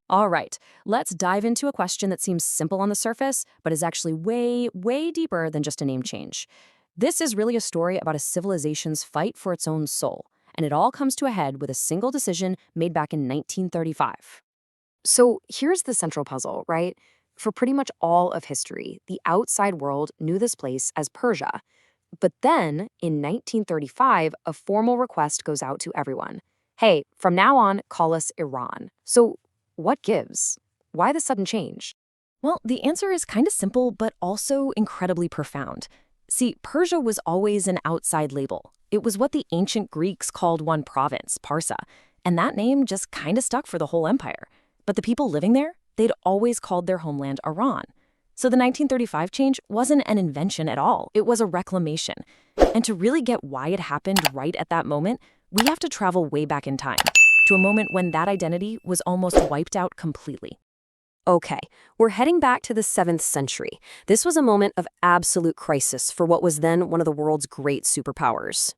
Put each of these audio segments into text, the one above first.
All right, let's dive into a question that seems simple on the surface, but is actually way, way deeper than just a name change. This is really a story about a civilization's fight for its own soul, and it all comes to a head with a single decision made back in 1935. So here's the central puzzle, right? For pretty much all of history, the outside world knew this place as Persia. But then, in 1935, a formal request goes out to everyone. Hey, from now on, call us Iran. So what gives? Why the sudden change? Well, the answer is kind of simple, but also incredibly profound. See, Persia was always an outside label. It was what the ancient Greeks called one province, Parsa, and that name just kind of stuck for the whole empire. But the people living there, they'd always called their homeland Iran. So the 1935 change wasn't an invention at all. It was a reclamation. And to really get why it happened right at that moment, we have to travel way back in time, to a moment when that identity was almost wiped out completely. Okay, we're heading back to the 7th century. This was a moment of absolute crisis for what was then one of the world's great superpowers.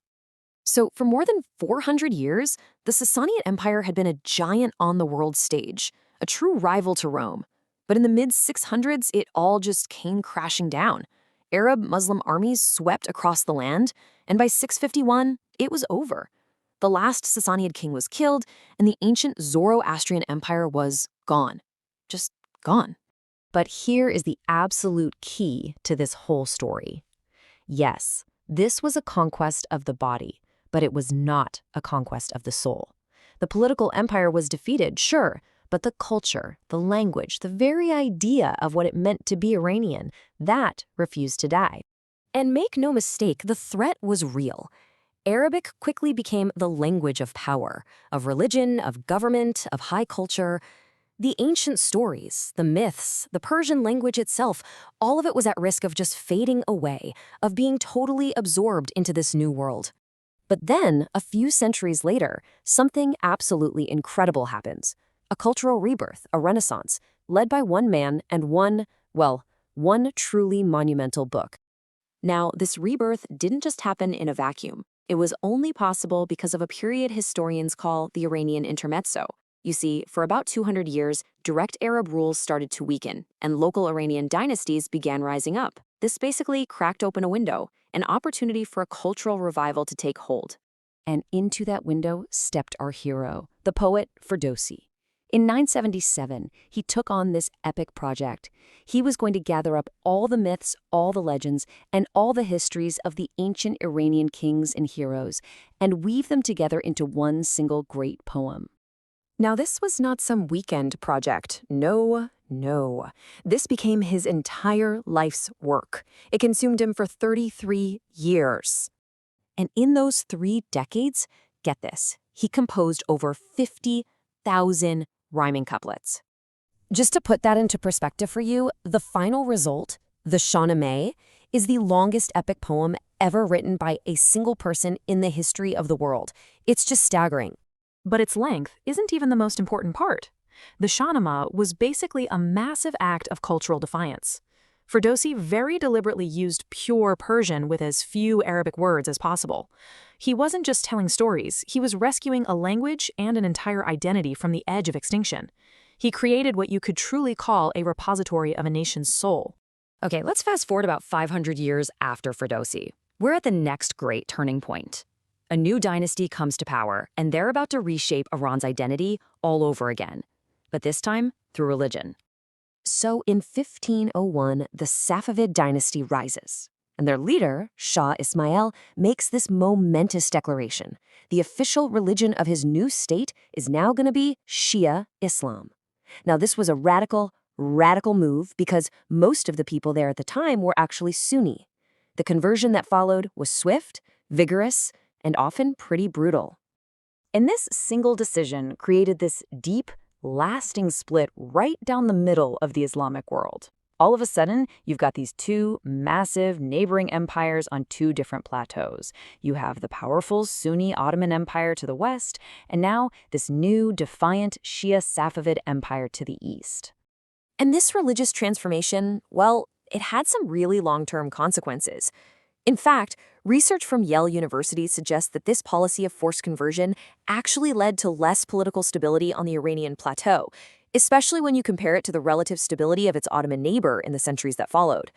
So for more than 400 years, the Sasanian Empire had been a giant on the world stage, a true rival to Rome. But in the mid-600s, it all just came crashing down. Arab Muslim armies swept across the land, and by 651, it was over. The last Sassanid king was killed, and the ancient Zoroastrian Empire was gone. Just gone. But here is the absolute key to this whole story. Yes, this was a conquest of the body, but it was not a conquest of the soul. The political empire was defeated, sure, but the culture, the language, the very idea of what it meant to be Iranian, that refused to die. And make no mistake, the threat was real. Arabic quickly became the language of power, of religion, of government, of high culture. The ancient stories, the myths, the Persian language itself, all of it was at risk of just fading away, of being totally absorbed into this new world. But then, a few centuries later, something absolutely incredible happens. A cultural rebirth, a renaissance, led by one man and one truly monumental book. Now, this rebirth didn't just happen in a vacuum. It was only possible because of a period historians call the Iranian Intermezzo. You see, for about 200 years, direct Arab rules started to weaken, and local Iranian dynasties began rising up. This basically cracked open a window, an opportunity for a cultural revival to take hold. And into that window stepped our hero, the poet Ferdowsi. In 977, he took on this epic project. He was going to gather up all the myths, all the legends, and all the histories of the ancient Iranian kings and heroes, and weave them together into one single great poem. Now, this was not some weekend project. No. This became his entire life's work. It consumed him for 33 years. And in those 3 decades, get this, he composed over 50,000 rhyming couplets. Just to put that into perspective for you, the final result, the Shahnameh, is the longest epic poem ever written by a single person in the history of the world. It's just staggering. But its length isn't even the most important part. The Shahnameh was basically a massive act of cultural defiance. Ferdowsi very deliberately used pure Persian with as few Arabic words as possible. He wasn't just telling stories, he was rescuing a language and an entire identity from the edge of extinction. He created what you could truly call a repository of a nation's soul. Okay, let's fast forward about 500 years after Ferdowsi. We're at the next great turning point. A new dynasty comes to power, and they're about to reshape Iran's identity all over again. But this time, through religion. So in 1501, the Safavid dynasty rises, and their leader, Shah Ismail, makes this momentous declaration. The official religion of his new state is now going to be Shi'a Islam. Now, this was a radical move because most of the people there at the time were actually Sunni. The conversion that followed was swift, vigorous, and often pretty brutal. And this single decision created this deep, lasting split right down the middle of the Islamic world. All of a sudden, you've got these 2 massive neighboring empires on 2 different plateaus. You have the powerful Sunni Ottoman Empire to the west, and now this new, defiant Shia Safavid Empire to the east. And this religious transformation, well, it had some really long-term consequences. In fact, research from Yale University suggests that this policy of forced conversion actually led to less political stability on the Iranian plateau. especially when you compare it to the relative stability of its Ottoman neighbor in the centuries that followed.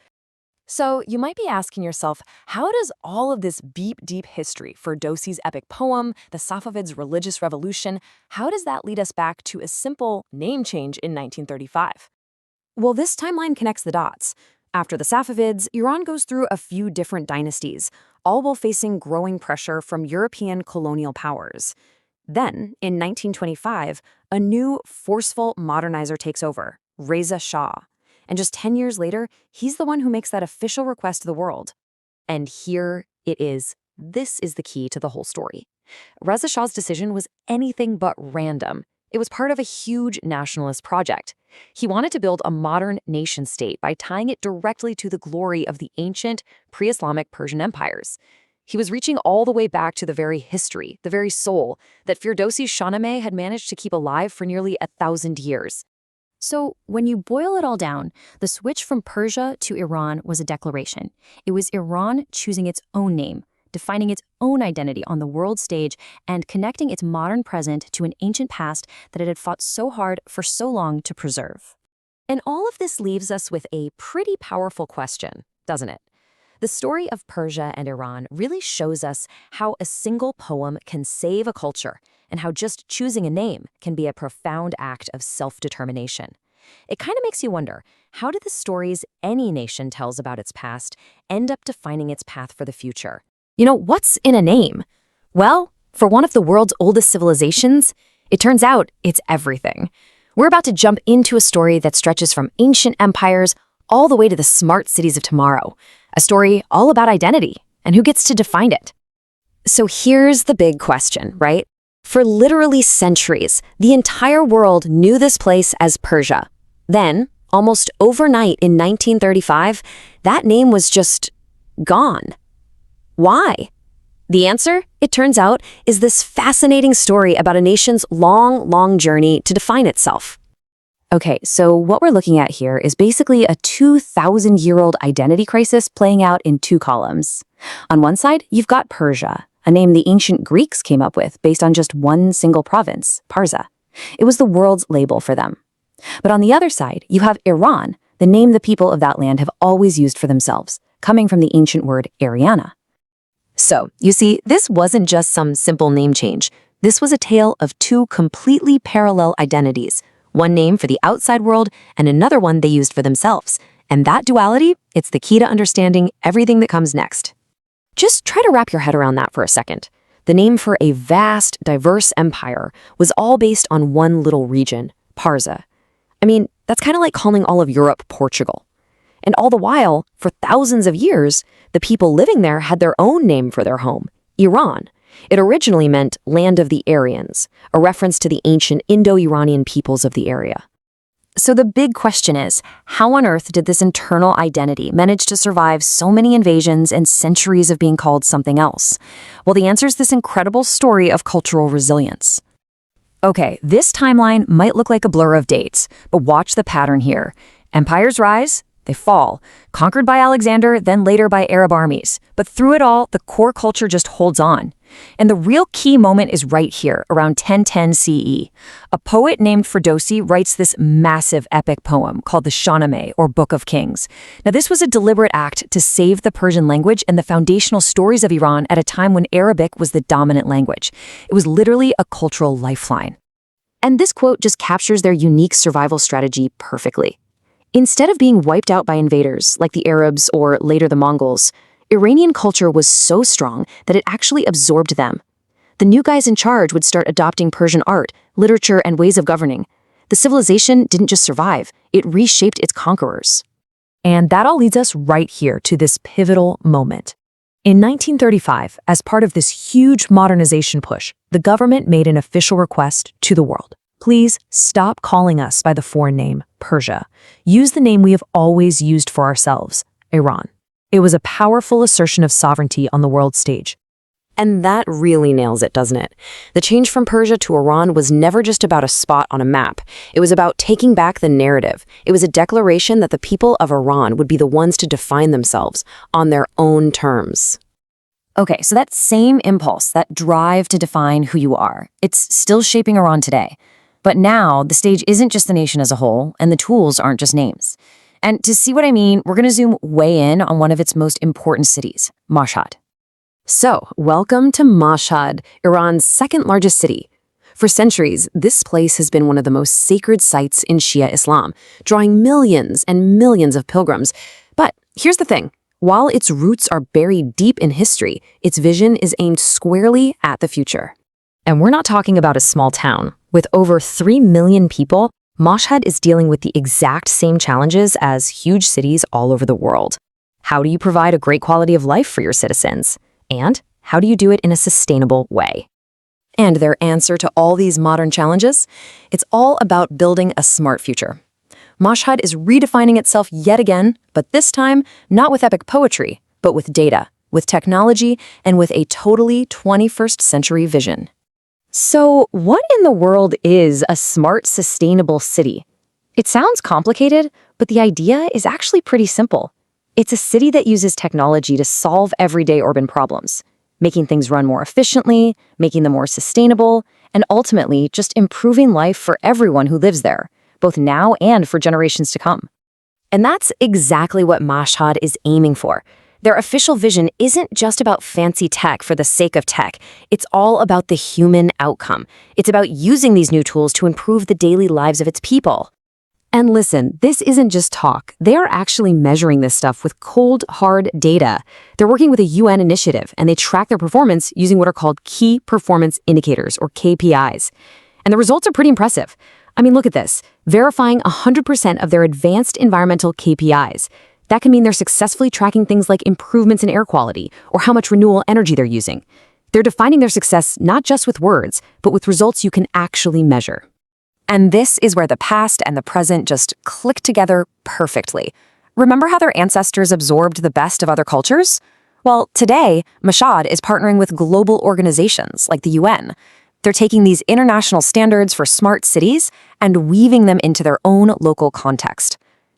So you might be asking yourself, how does all of this deep history, Ferdowsi's epic poem, the Safavids' religious revolution, how does that lead us back to a simple name change in 1935? Well, this timeline connects the dots. After the Safavids, Iran goes through a few different dynasties, all while facing growing pressure from European colonial powers. Then, in 1925, a new, forceful modernizer takes over, Reza Shah. And just 10 years later, he's the one who makes that official request to the world. And here it is. This is the key to the whole story. Reza Shah's decision was anything but random. It was part of a huge nationalist project. He wanted to build a modern nation-state by tying it directly to the glory of the ancient, pre-Islamic Persian empires. He was reaching all the way back to the very history, the very soul, that Ferdowsi's Shahnameh had managed to keep alive for nearly 1,000 years. So, when you boil it all down, the switch from Persia to Iran was a declaration. It was Iran choosing its own name, defining its own identity on the world stage, and connecting its modern present to an ancient past that it had fought so hard for so long to preserve. And all of this leaves us with a pretty powerful question, doesn't it? The story of Persia and Iran really shows us how a single poem can save a culture, and how just choosing a name can be a profound act of self-determination. It kind of makes you wonder, how do the stories any nation tells about its past end up defining its path for the future? You know, what's in a name? Well, for one of the world's oldest civilizations, it turns out it's everything. We're about to jump into a story that stretches from ancient empires all the way to the smart cities of tomorrow. A story all about identity and who gets to define it. So here's the big question, right? For literally centuries, the entire world knew this place as Persia. Then, almost overnight in 1935, that name was just gone. Why? The answer, it turns out, is this fascinating story about a nation's long journey to define itself. Okay, so what we're looking at here is basically a 2,000-year-old identity crisis playing out in two columns. On one side, you've got Persia, a name the ancient Greeks came up with based on just one single province, Parsa. It was the world's label for them. But on the other side, you have Iran, the name the people of that land have always used for themselves, coming from the ancient word Ariana. So, you see, this wasn't just some simple name change. This was a tale of two completely parallel identities, one name for the outside world and another one they used for themselves. And that duality, it's the key to understanding everything that comes next. Just try to wrap your head around that for a second. The name for a vast, diverse empire was all based on one little region, Parsa. I mean, that's kind of like calling all of Europe Portugal. And all the while, for thousands of years, the people living there had their own name for their home, Iran. It originally meant Land of the Aryans, a reference to the ancient Indo-Iranian peoples of the area. So the big question is, how on earth did this internal identity manage to survive so many invasions and centuries of being called something else? Well, the answer is this incredible story of cultural resilience. Okay, this timeline might look like a blur of dates, but watch the pattern here. Empires rise, they fall, conquered by Alexander, then later by Arab armies. But through it all, the core culture just holds on. And the real key moment is right here, around 1010 CE. A poet named Ferdowsi writes this massive epic poem called the Shahnameh, or Book of Kings. Now, this was a deliberate act to save the Persian language and the foundational stories of Iran at a time when Arabic was the dominant language. It was literally a cultural lifeline. And this quote just captures their unique survival strategy perfectly. Instead of being wiped out by invaders, like the Arabs or later the Mongols, Iranian culture was so strong that it actually absorbed them. The new guys in charge would start adopting Persian art, literature, and ways of governing. The civilization didn't just survive, it reshaped its conquerors. And that all leads us right here to this pivotal moment. In 1935, as part of this huge modernization push, the government made an official request to the world. Please stop calling us by the foreign name, Persia. Use the name we have always used for ourselves, Iran. It was a powerful assertion of sovereignty on the world stage. And that really nails it, doesn't it? The change from Persia to Iran was never just about a spot on a map. It was about taking back the narrative. It was a declaration that the people of Iran would be the ones to define themselves on their own terms. Okay, so that same impulse, that drive to define who you are, it's still shaping Iran today. But now, the stage isn't just the nation as a whole, and the tools aren't just names. And to see what I mean, we're going to zoom way in on one of its most important cities, Mashhad. So, welcome to Mashhad, Iran's second largest city. For centuries, this place has been one of the most sacred sites in Shia Islam, drawing millions and millions of pilgrims. But here's the thing. While its roots are buried deep in history, its vision is aimed squarely at the future. And we're not talking about a small town. With over 3 million people, Mashhad is dealing with the exact same challenges as huge cities all over the world. How do you provide a great quality of life for your citizens? And how do you do it in a sustainable way? And their answer to all these modern challenges? It's all about building a smart future. Mashhad is redefining itself yet again, but this time, not with epic poetry, but with data, with technology, and with a totally 21st century vision. So, what in the world is a smart, sustainable city? It sounds complicated, but the idea is actually pretty simple. It's a city that uses technology to solve everyday urban problems, making things run more efficiently, making them more sustainable, and ultimately just improving life for everyone who lives there, both now and for generations to come. And that's exactly what Mashhad is aiming for. Their official vision isn't just about fancy tech for the sake of tech. It's all about the human outcome. It's about using these new tools to improve the daily lives of its people. And listen, this isn't just talk. They are actually measuring this stuff with cold, hard data. They're working with a UN initiative, and they track their performance using what are called key performance indicators, or KPIs. And the results are pretty impressive. I mean, look at this. Verifying 100% of their advanced environmental KPIs. That can mean they're successfully tracking things like improvements in air quality or how much renewable energy they're using. They're defining their success not just with words, but with results you can actually measure. And this is where the past and the present just click together perfectly. Remember how their ancestors absorbed the best of other cultures? Well, today, Mashhad is partnering with global organizations like the UN. They're taking these international standards for smart cities and weaving them into their own local context.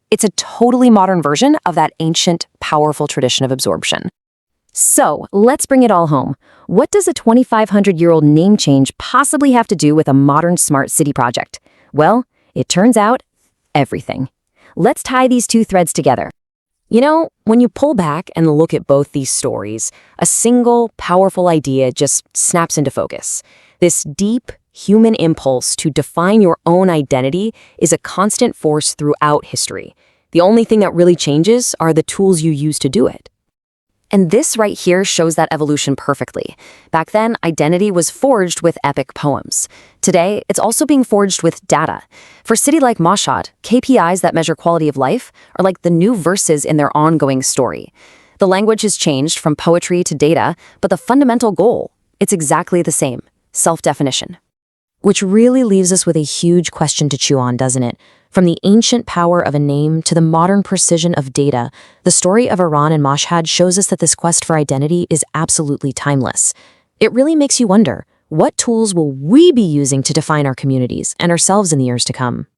It's a totally modern version of that ancient, powerful tradition of absorption. So, let's bring it all home. What does a 2,500-year-old name change possibly have to do with a modern smart city project? Well, it turns out, everything. Let's tie these two threads together. You know, when you pull back and look at both these stories, a single, powerful idea just snaps into focus. This deep, human impulse to define your own identity is a constant force throughout history. The only thing that really changes are the tools you use to do it. And this right here shows that evolution perfectly. Back then, identity was forged with epic poems. Today, it's also being forged with data. For a city like Mashhad, KPIs that measure quality of life are like the new verses in their ongoing story. The language has changed from poetry to data, but the fundamental goal, it's exactly the same: self-definition. Which really leaves us with a huge question to chew on, doesn't it? From the ancient power of a name to the modern precision of data, the story of Iran and Mashhad shows us that this quest for identity is absolutely timeless. It really makes you wonder, what tools will we be using to define our communities and ourselves in the years to come?